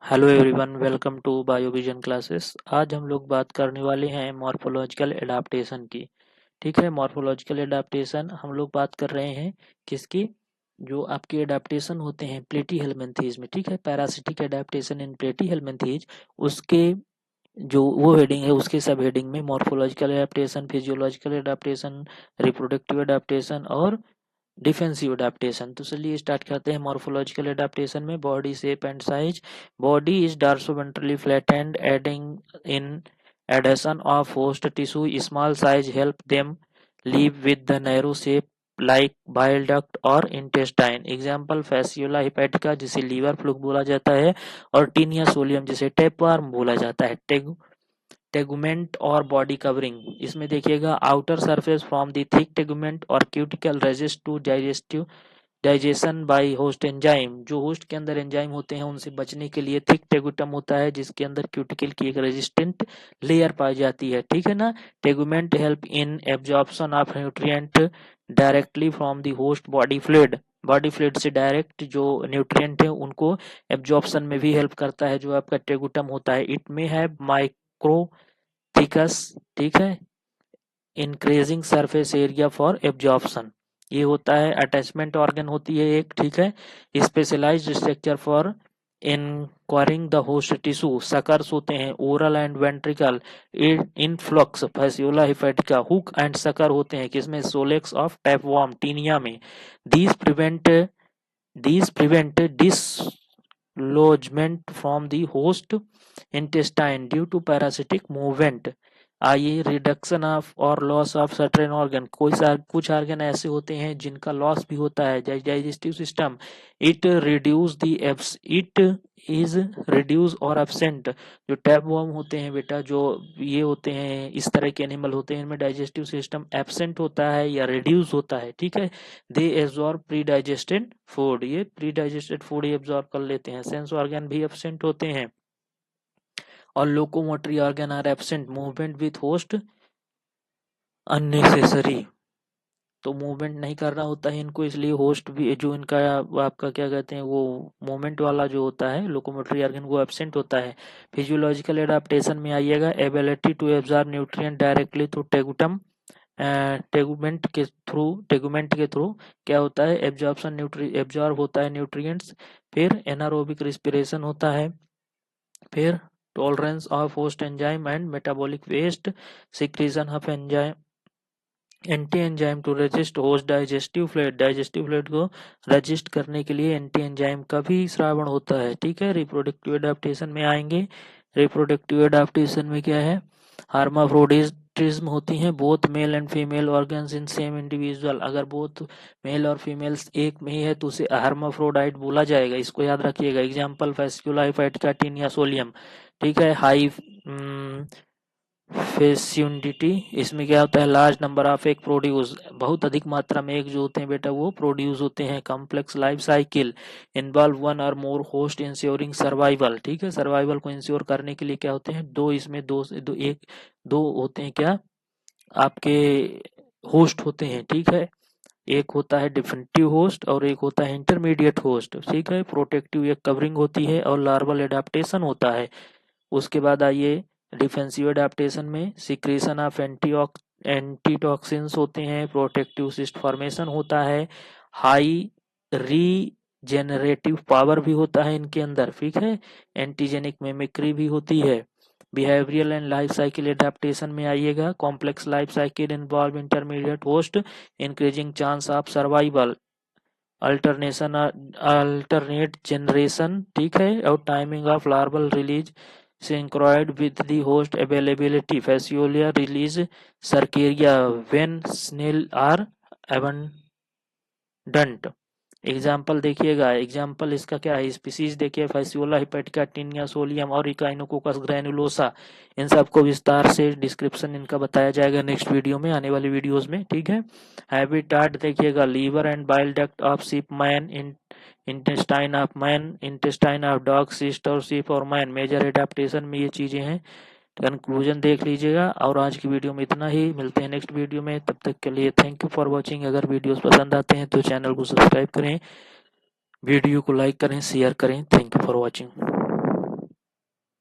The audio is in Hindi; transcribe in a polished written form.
Hello everyone, welcome to Biovision classes. आज हम लोग बात करने वाले हैं मॉर्फोलॉजिकल एडाप्टेशन की। ठीक है, मॉर्फोलॉजिकल एडाप्टेशन हम लोग बात कर रहे हैं किसकी, जो आपके एडाप्टेशन होते हैं प्लेटीहेल्मिन्थीज में। ठीक है, पैरासिटिक एडाप्टेशन इन प्लेटीहेल्मिन्थीज, उसके जो वो हेडिंग है उसके सब हेडिंग में morphological adaptation, physiological adaptation, reproductive adaptation और डिफेंसिव अडेप्टेशन। तो चलिए स्टार्ट करते हैं। मॉर्फोलॉजिकल अडेप्टेशन में body shape and size. Body is dorsoventrally flattened, aiding in adhesion of host tissue. Small size help them live with the narrow shape like bile duct और intestine. एग्जाम्पल फैसियोला हिपैटिका जिसे लीवर फ्लूक बोला जाता है, और टीनिया सोलियम जिसे टेपवर्म बोला जाता है। टेगुमेंट और बॉडी कवरिंग, इसमें देखिएगा outer surface from the thick tegument और cuticle resist to digestion by host enzyme. जो होस्ट के अंदर एंजाइम होते हैं उनसे बचने के लिए थिक टेगुटम होता है, जिसके अंदर क्यूटिकल की एक रेजिस्टेंट लेयर पाई जाती है। ठीक है ना। Tegument help in absorption of nutrient directly from the host body fluid से डायरेक्ट जो न्यूट्रिएंट है उनको एब्जॉर्प्शन में भी हेल्प करता है जो आपका टेगुटम होता है। इट में है माइक्रोथिकस, ठीक है, increasing surface area for absorption. ये होता है अटैचमेंट ऑर्गन होती है एक। ठीक है, specialised structure for inquiring the host tissue. Suckers होते हैं oral and ventricle influx Fasciola hepatica. Hook and sucker होते हैं किसमें, सोलेक्स ऑफ टैपवर्म टीनिया में। These prevent dislodgement from the host intestine due to parasitic movement. आइए, रिडक्शन ऑफ और लॉस ऑफ सर्टेन ऑर्गन। कुछ ऑर्गन ऐसे होते हैं जिनका लॉस भी होता है, जैसे digestive system. It is reduce और एब्सेंट। जो टैपवर्म होते हैं बेटा, जो ये होते हैं इस तरह के एनिमल होते हैं, इनमें डाइजेस्टिव सिस्टम एब्सेंट होता है या रिड्यूस होता है। ठीक है, they absorb pre digested food, ये प्री डाइजेस्टेड फूड ही एब्जॉर्ब कर लेते हैं। सेंस ऑर्गन भी एब्सेंट होते हैं। और locomotory organ are absent, movement with host unnecessary. तो मूवमेंट नहीं करना होता है इनको, इसलिए होस्ट भी जो इनका आपका क्या कहते हैं वो मूवमेंट वाला जो होता है लोकोमोटरी ऑर्गन वो एब्सेंट होता है। फिजियोलॉजिकल एडाप्टेशन में आइएगा, ability to absorb nutrient directly through tegument के थ्रू क्या होता है, एब्जॉर्ब होता है न्यूट्रिएंट्स। फिर एनारोबिक रिस्पिरेशन होता है। फिर tolerance of host enzyme and metabolic waste, secretion of enzyme anti enzyme to resist host digestive fluid को रजिस्ट करने के लिए एंटी एंजाइम का भी श्रावण होता है। ठीक है, रिप्रोडक्टिव एडाप्टेशन में आएंगे। रिप्रोडक्टिव एडाप्टेशन में क्या है, हार्माफ्रोडिटिज्म होती हैं, both male and female organs in same individual. अगर बोथ मेल और फीमेल्स एक में ही है तो उसे हार्माफ्रोडाइट बोला जाएगा, इसको याद रखिएगा। Example Fasciola hepatica Taenia solium. ठीक है, हाई फेस्युंडिटी, इसमें क्या होता है, large number of egg produce, बहुत अधिक मात्रा में एग जो होते हैं बेटा वो प्रोड्यूस होते हैं। Complex life cycle involve one और मोर होस्ट इंश्योरिंग सर्वाइवल। ठीक है, सर्वाइवल को इंश्योर करने के लिए क्या होते हैं, दो होते हैं क्या आपके होस्ट होते हैं। ठीक है, एक होता है डिफिनिटिव होस्ट और एक होता है इंटरमीडिएट होस्ट। ठीक है, प्रोटेक्टिव एक कवरिंग होती है और लार्वल एडाप्टेशन होता है। उसके बाद आइए डिफेंसिव एडाप्टेशन में, सिक्रीशन ऑफ एंटीटॉक्सिन्स होते हैं, प्रोटेक्टिव सिस्ट फॉर्मेशन होता है, हाई रीजेनरेटिव पावर भी होता है इनके अंदर। ठीक है, एंटीजेनिक मिमिक्री भी होती है। Behavioural and life cycle adaptation में आइएगा, complex life cycle involve intermediate host, increasing chance of survival, alternate generation. ठीक है, और timing of larval release synchroid with the host availability. Fasciola release cercaria when snail are abundant. Example देखिएगा, एग्जाम्पल इसका क्या है, स्पीसीज देखिए फैसियोला हिपैटिका टीनिया सोलियम और इकाइनोकोकस ग्रैनुलोसा। इन सबको विस्तार से डिस्क्रिप्शन इनका बताया जाएगा नेक्स्ट वीडियो में, आने वाली वीडियोस में। ठीक है, हैबिटाट देखिएगा, liver and bile duct of sheep man, intestine of man, intestine of dog, cyst और शिप और मैन। मेजर एडाप्टेशन में ये चीजें हैं, कंक्लूजन देख लीजिएगा। और आज की वीडियो में इतना ही, मिलते हैं नेक्स्ट वीडियो में, तब तक के लिए थैंक यू फॉर वॉचिंग। अगर वीडियोस पसंद आते हैं तो चैनल को सब्सक्राइब करें, वीडियो को लाइक करें, शेयर करें। Thank you for watching.